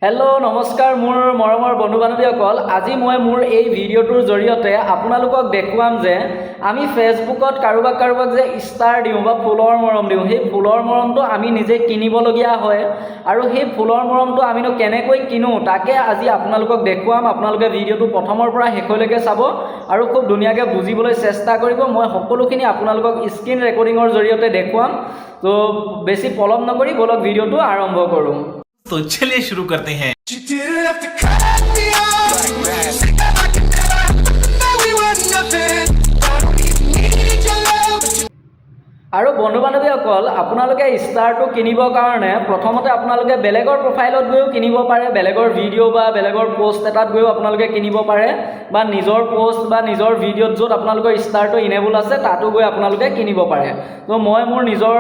Hello नमस्कार मोर मरমৰ বন্ধু বান্ধৱীসকল আজি মই মোৰ এই ভিডিঅ'টোৰ জৰিয়তে আপোনালোকক দেখুৱাম যে আমি ফেসবুকত কাৰোবাক যে ষ্টাৰ দিওঁ বা ফুলৰ মৰম দিওঁ সেই ফুলৰ মৰমটো আমি নিজে কিনিবলগীয়া হয় আৰু সেই ফুলৰ মৰমটো আমিনো কেনেকৈ কিনো তাকে আজি আপোনালোকক দেখুৱাম আপোনালোকে ভিডিঅ'টো প্ৰথমৰ পৰা শেষলৈকে চাব আৰু খুব ধুনীয়াকৈ বুজিবলৈ চেষ্টা কৰিব মই সকলোখিনি আপোনালোকক স্ক্ৰীন ৰেকৰ্ডিঙৰ জৰিয়তে দেখুৱাম তো বেছি পলম নকৰি বলক ভিডিঅ'টো আৰম্ভ কৰোঁ तो चलिए शुरू करते हैं। আৰু বন্ধু বান্ধৱীসকল আপোনালোকে ষ্টাৰটো কিনিবৰ কাৰণে প্ৰথমতে আপোনালোকে বেলেগৰ প্ৰফাইলত গৈও কিনিব পাৰে বেলেগৰ ভিডিঅ' বা বেলেগৰ পোষ্ট এটাত গৈও আপোনালোকে কিনিব পাৰে বা নিজৰ পোষ্ট বা নিজৰ ভিডিঅ'ত য'ত আপোনালোকৰ ষ্টাৰটো ইনেবল আছে তাতো গৈ আপোনালোকে কিনিব পাৰে তো মই মোৰ নিজৰ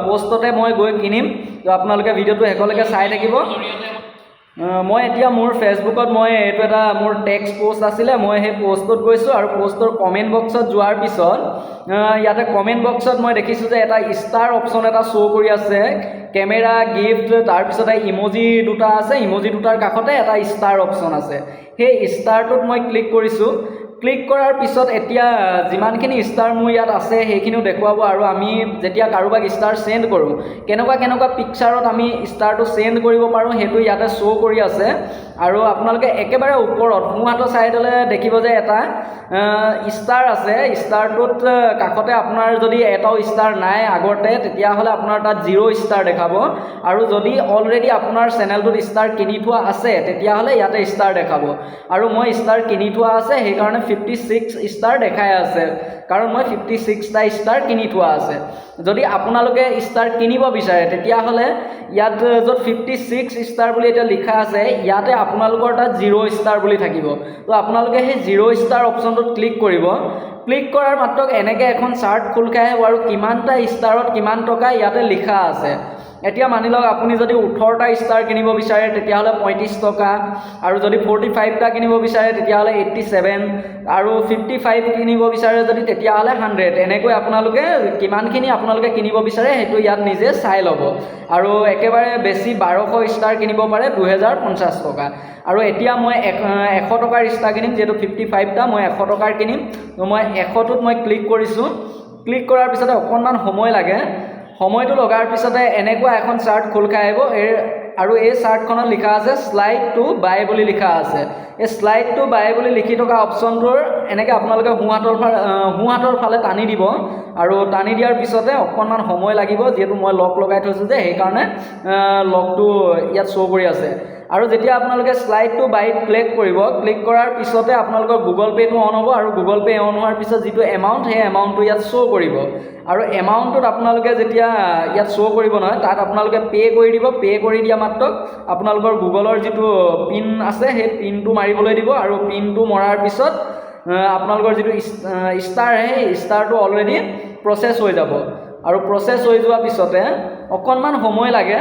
পোষ্টতে মই গৈ কিনিম তো আপোনালোকে ভিডিঅ'টো শেষলৈকে চাই থাকিব মই এতিয়া মোৰ ফেসবুকত মই এইটো এটা মোৰ টেক্সট পোষ্ট আছিলে মই সেই পোষ্টত গৈছোঁ আৰু পোষ্টৰ কমেণ্ট বক্সত যোৱাৰ পিছত ইয়াতে কমেণ্ট বক্সত মই দেখিছোঁ যে এটা ষ্টাৰ অপশ্যন এটা শ্ব' কৰি আছে কেমেৰা গিফ্ট তাৰপিছতে ইম'জি দুটা আছে ইম'জি দুটাৰ কাষতে এটা ষ্টাৰ অপশ্যন আছে সেই ষ্টাৰটোত মই ক্লিক কৰিছোঁ ক্লিক কৰাৰ পিছত এতিয়া যিমানখিনি ষ্টাৰ মোৰ ইয়াত আছে সেইখিনিও দেখুৱাব আৰু আমি যেতিয়া কাৰোবাক ষ্টাৰ সেন্ড কৰোঁ কেনেকুৱা পিকচাৰত আমি ষ্টাৰটো সেন্ড কৰিব পাৰোঁ সেইটো ইয়াতে শ্ব' কৰি আছে আৰু আপোনালোকে একেবাৰে ওপৰত সোঁহাতৰ ছাইডলৈ দেখিব যে এটা ষ্টাৰ আছে ষ্টাৰটোত কাষতে আপোনাৰ যদি এটাও ষ্টাৰ নাই আগতে তেতিয়াহ'লে আপোনাৰ তাত 0 ষ্টাৰ দেখাব আৰু যদি অলৰেডি আপোনাৰ চেনেলটোত ষ্টাৰ কিনি থোৱা আছে তেতিয়াহ'লে ইয়াতে ষ্টাৰ দেখাব আৰু মই ষ্টাৰ কিনি থোৱা আছে সেইকাৰণে 56 ষ্টাৰ দেখাই আছে কাৰণ মই 56টা ষ্টাৰ কিনি থোৱা আছে যদি আপোনালোকে ষ্টাৰ কিনিব বিচাৰে তেতিয়াহ'লে ইয়াত য'ত 56 ষ্টাৰ বুলি এটা লিখা আছে ইয়াতে আপোনালোকৰ তাত 0 ষ্টাৰ বুলি থাকিব তো আপোনালোকে সেই 0 ষ্টাৰ অপশ্যনটোত ক্লিক কৰিব ক্লিক কৰাৰ মাত্ৰ এনেকৈ এখন চাৰ্ট খোল খাই আহিব আৰু কিমানটা ষ্টাৰত কিমান টকা ইয়াতে লিখা আছে এতিয়া মানি লওক আপুনি যদি 18টা ষ্টাৰ কিনিব বিচাৰে তেতিয়াহ'লে 35 টকা আৰু যদি 45টা কিনিব বিচাৰে তেতিয়াহ'লে 87 আৰু 55 কিনিব বিচাৰে যদি তেতিয়াহ'লে 100 এনেকৈ আপোনালোকে কিমানখিনি আপোনালোকে কিনিব বিচাৰে সেইটো ইয়াত নিজে চাই ল'ব আৰু একেবাৰে বেছি 1200 ষ্টাৰ কিনিব পাৰে 2050 টকা আৰু এতিয়া মই 100 টকাৰ ষ্টাৰ কিনিম যিহেতু 55টা মই 100 টকাৰ কিনিম তো মই 100টোত মই ক্লিক কৰিছোঁ ক্লিক কৰাৰ পিছতে অকণমান সময় লাগে সময়টো লগাৰ পিছতে এনেকুৱা এখন চাৰ্ট খোল খাই আহিব আৰু এই চাৰ্টখনত লিখা আছে স্লাইড টু বাই বুলি লিখা আছে এই স্লাইড টু বাই বুলি লিখি থকা অপশ্যনটোৰ এনেকৈ আপোনালোকে সোঁহাতৰ ফালে টানি দিব আৰু টানি দিয়াৰ পিছতে অকণমান সময় লাগিব যিহেতু মই লক লগাই থৈছোঁ যে সেইকাৰণে লকটো ইয়াত শ্ব' কৰি আছে আৰু যেতিয়া আপোনালোকে স্লাইড টু বাইত ক্লিক কৰিব ক্লিক কৰাৰ পিছতে আপোনালোকৰ গুগল পে'টো অন হ'ব আৰু গুগল পে' অন হোৱাৰ পিছত যিটো এমাউণ্ট সেই এমাউণ্টটো ইয়াত শ্ব' কৰিব আৰু এমাউণ্টটোত আপোনালোকে যেতিয়া ইয়াত শ্ব' কৰিব নহয় তাত আপোনালোকে পে' কৰি দিব পে' কৰি দিয়া মাত্ৰ আপোনালোকৰ গুগলৰ যিটো পিন আছে সেই পিনটো মাৰিবলৈ দিব আৰু পিনটো মৰাৰ পিছত আপোনালোকৰ যিটো ষ্টাৰ সেই ষ্টাৰটো অলৰেডি প্ৰচেছ হৈ যাব আৰু প্ৰচেছ হৈ যোৱাৰ পিছতে অকণমান সময় লাগে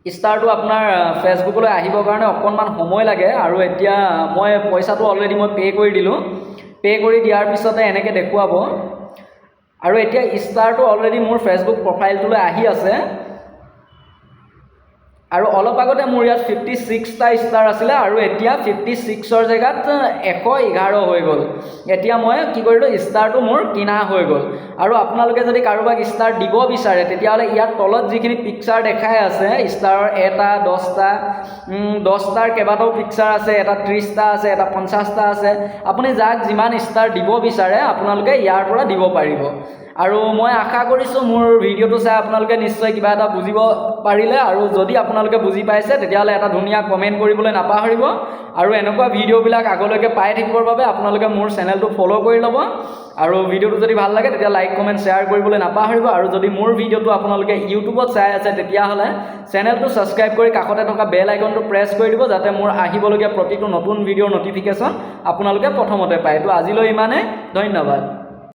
ষ্টাৰটো আপোনাৰ ফেসবুকলৈ আহিবৰ কাৰণে অকণমান সময় লাগে আৰু এতিয়া মই পইচাটো অলৰেডি মই পে' কৰি দিলোঁ পে' কৰি দিয়াৰ পিছতে এনেকৈ দেখুৱাব আৰু এতিয়া ষ্টাৰটো অলৰেডি মোৰ ফেসবুক প্ৰফাইলটোলৈ আহি আছে আৰু অলপ আগতে মোৰ ইয়াত 56টা ষ্টাৰ আছিলে আৰু এতিয়া 56ৰ জেগাত 111 হৈ গ'ল এতিয়া মই কি কৰিলোঁ ষ্টাৰটো মোৰ কিনা হৈ গ'ল আৰু আপোনালোকে যদি কাৰোবাক ষ্টাৰ দিব বিচাৰে তেতিয়াহ'লে ইয়াত তলত যিখিনি পিকচাৰ দেখাই আছে ষ্টাৰৰ এটা 10টাৰ কেইবাটাও পিকচাৰ আছে এটা 30টা আছে এটা 50টা আছে আপুনি যাক যিমান ষ্টাৰ দিব বিচাৰে আপোনালোকে ইয়াৰ পৰা দিব পাৰিব আৰু মই আশা কৰিছোঁ মোৰ ভিডিঅ'টো চাই আপোনালোকে নিশ্চয় কিবা এটা বুজিব পাৰিলে আৰু যদি আপোনালোকে বুজি পাইছে তেতিয়াহ'লে এটা ধুনীয়া কমেণ্ট কৰিবলৈ নাপাহৰিব আৰু এনেকুৱা ভিডিঅ'বিলাক আগলৈকে পাই থাকিবৰ বাবে আপোনালোকে মোৰ চেনেলটো ফ'ল' কৰি ল'ব আৰু ভিডিঅ'টো যদি ভাল লাগে তেতিয়া লাইক কমেণ্ট শ্বেয়াৰ কৰিবলৈ নাপাহৰিব আৰু যদি মোৰ ভিডিঅ'টো আপোনালোকে ইউটিউবত চাই আছে তেতিয়াহ'লে চেনেলটো ছাবস্ক্ৰাইব কৰি কাষতে থকা বেল আইকনটো প্ৰেছ কৰি দিব যাতে মোৰ আহিবলগীয়া প্ৰতিটো নতুন ভিডিঅ'ৰ ন'টিফিকেশ্যন আপোনালোকে প্ৰথমতে পায় তো আজিলৈ ইমানে ধন্যবাদ